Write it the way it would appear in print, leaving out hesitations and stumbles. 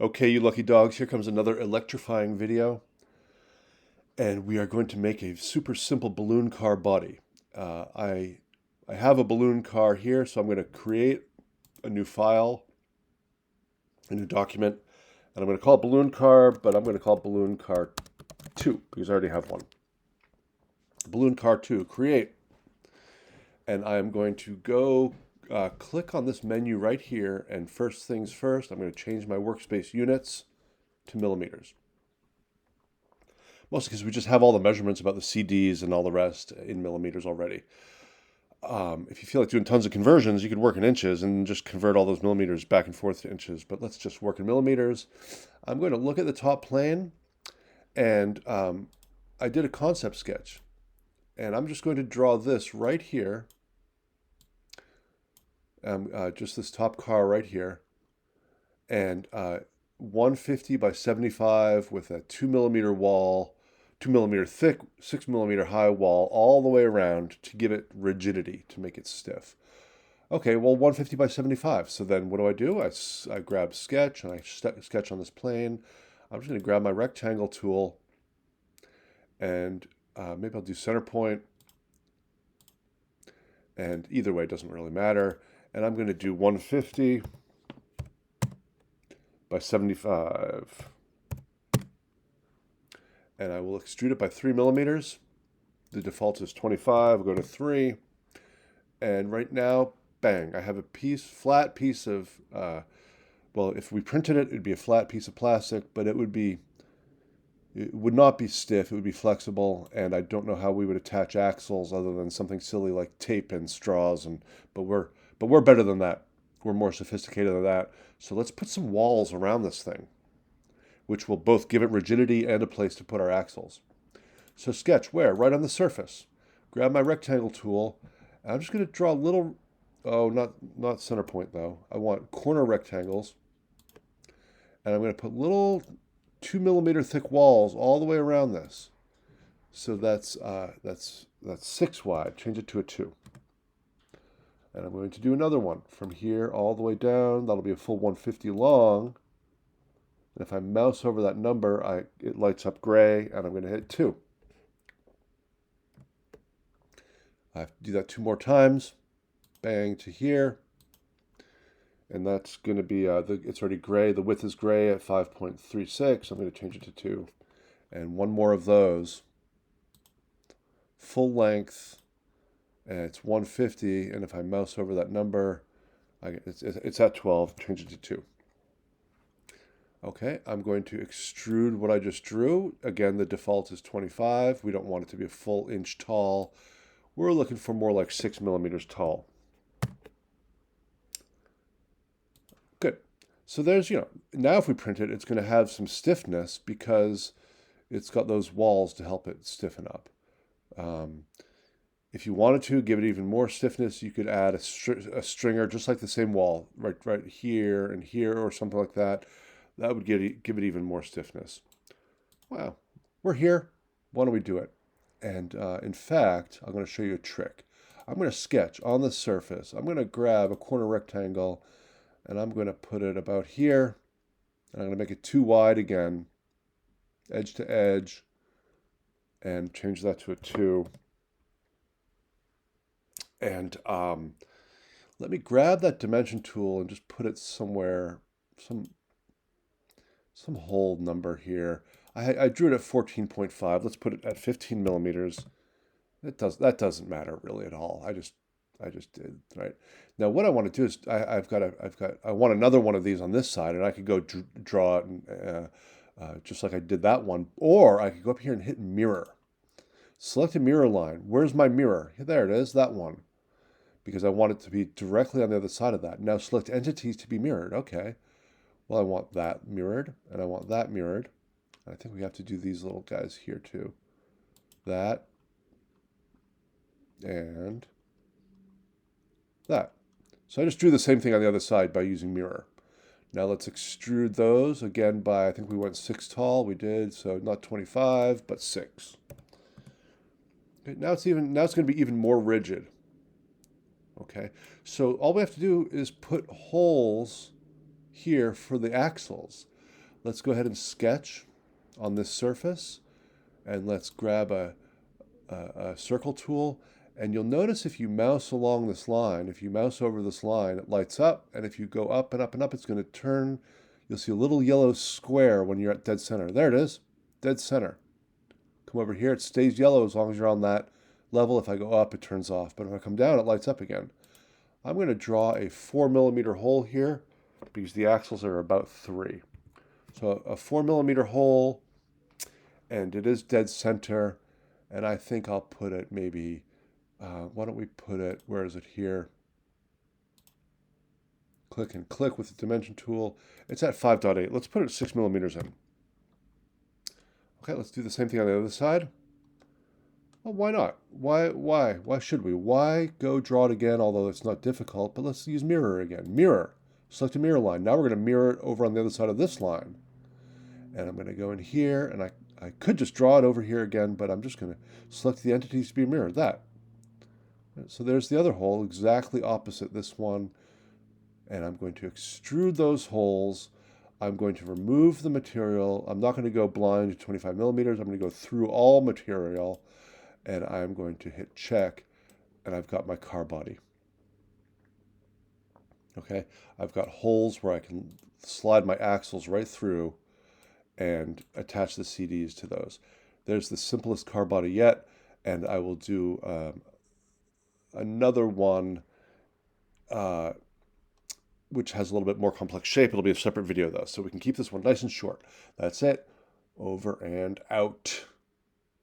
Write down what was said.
Okay, you lucky dogs, here comes another electrifying video, and we are going to make a super simple balloon car body. I have a balloon car here, so I'm going to create a new file, a new document, and I'm going to call it balloon car, but I'm going to call it balloon car 2 because I already have one. Balloon car 2, create, and I'm going to go click on this menu right here, and first things first, I'm going to change my workspace units to millimeters. Mostly because we just have all the measurements about the CDs and all the rest in millimeters already. If you feel like doing tons of conversions, you could work in inches and just convert all those millimeters back and forth to inches. But let's just work in millimeters. I'm going to look at the top plane, and I did a concept sketch. And I'm just going to draw this right here, just this top car right here, and 150 by 75 with a 2 millimeter wall, 2 millimeter thick, 6 millimeter high wall all the way around to give it rigidity, to make it stiff. Okay, well, 150 by 75. So then what do? I grab sketch and I sketch on this plane. I'm just going to grab my rectangle tool and maybe I'll do center point. And either way, it doesn't really matter. And I'm going to do 150 by 75. And I will extrude it by 3 millimeters. The default is 25. I'll go to 3. And right now, bang, I have a flat piece of, well, if we printed it, it'd be a flat piece of plastic, but it would not be stiff. It would be flexible, and I don't know how we would attach axles other than something silly like tape and straws. But we're better than that. We're more sophisticated than that. So let's put some walls around this thing, which will both give it rigidity and a place to put our axles. So sketch where? Right on the surface. Grab my rectangle tool, and I'm just going to draw little, oh, not center point though. I want corner rectangles, and I'm going to put little 2 millimeter thick walls all the way around this. So that's 6 wide. Change it to a 2. And I'm going to do another one from here all the way down. That'll be a full 150 long. And if I mouse over that number, it lights up gray, and I'm going to hit 2. I have to do that 2 more times. Bang to here. And that's going to be, it's already gray. The width is gray at 5.36. I'm going to change it to 2. And one more of those. Full length. And it's 150. And if I mouse over that number, it's at 12. Change it to 2. Okay, I'm going to extrude what I just drew. Again, the default is 25. We don't want it to be a full inch tall. We're looking for more like 6 millimeters tall. Good. So there's, now if we print it, it's going to have some stiffness because it's got those walls to help it stiffen up. If you wanted to give it even more stiffness, you could add a stringer, just like the same wall, right here and here, or something like that. That would give it even more stiffness. Wow, we're here. Why don't we do it? And in fact, I'm going to show you a trick. I'm going to sketch on the surface. I'm going to grab a corner rectangle, and I'm going to put it about here. And I'm going to make it 2 wide again, edge to edge, and change that to a 2. And let me grab that dimension tool and just put it somewhere, some whole number here. I drew it at 14.5. Let's put it at 15 millimeters. That doesn't matter really at all. I just did, right. Now what I want to do is I want another one of these on this side, and I could go draw it and, just like I did that one, or I could go up here and hit mirror. Select a mirror line. Where's my mirror? There it is, that one. Because I want it to be directly on the other side of that. Now select entities to be mirrored. Okay. Well, I want that mirrored, and I want that mirrored. I think we have to do these little guys here too. That. And that. So I just drew the same thing on the other side by using mirror. Now let's extrude those again by, I think we went 6 tall. We did, so not 25, but 6. Okay, now it's going to be even more rigid. Okay, so all we have to do is put holes here for the axles. let's go ahead and sketch on this surface, and let's grab a circle tool. And you'll notice if you mouse along this line, if you mouse over this line, it lights up. And if you go up and up and up, it's going to turn. You'll see a little yellow square when you're at dead center. There it is, dead center. Come over here, it stays yellow as long as you're on that level. If I go up, it turns off. But if I come down, it lights up again. I'm going to draw a 4mm hole here because the axles are about 3. So a 4mm hole, and it is dead center. And I think I'll put it maybe, why don't we put it, where is it here? Click and click with the dimension tool. It's at 5.8. Let's put it 6mm in. Okay, let's do the same thing on the other side. Well, why not? Why should we? Why go draw it again, although it's not difficult, but let's use mirror again. Mirror. Select a mirror line. Now we're going to mirror it over on the other side of this line. And I'm going to go in here, and I could just draw it over here again, but I'm just going to select the entities to be mirrored. That. So there's the other hole, exactly opposite this one. And I'm going to extrude those holes. I'm going to remove the material. I'm not going to go blind to 25mm. I'm going to go through all material, and I'm going to hit check, and I've got my car body. Okay, I've got holes where I can slide my axles right through and attach the CDs to those. There's the simplest car body yet, and I will do another one which has a little bit more complex shape. It'll be a separate video though, so we can keep this one nice and short. That's it. Over and out.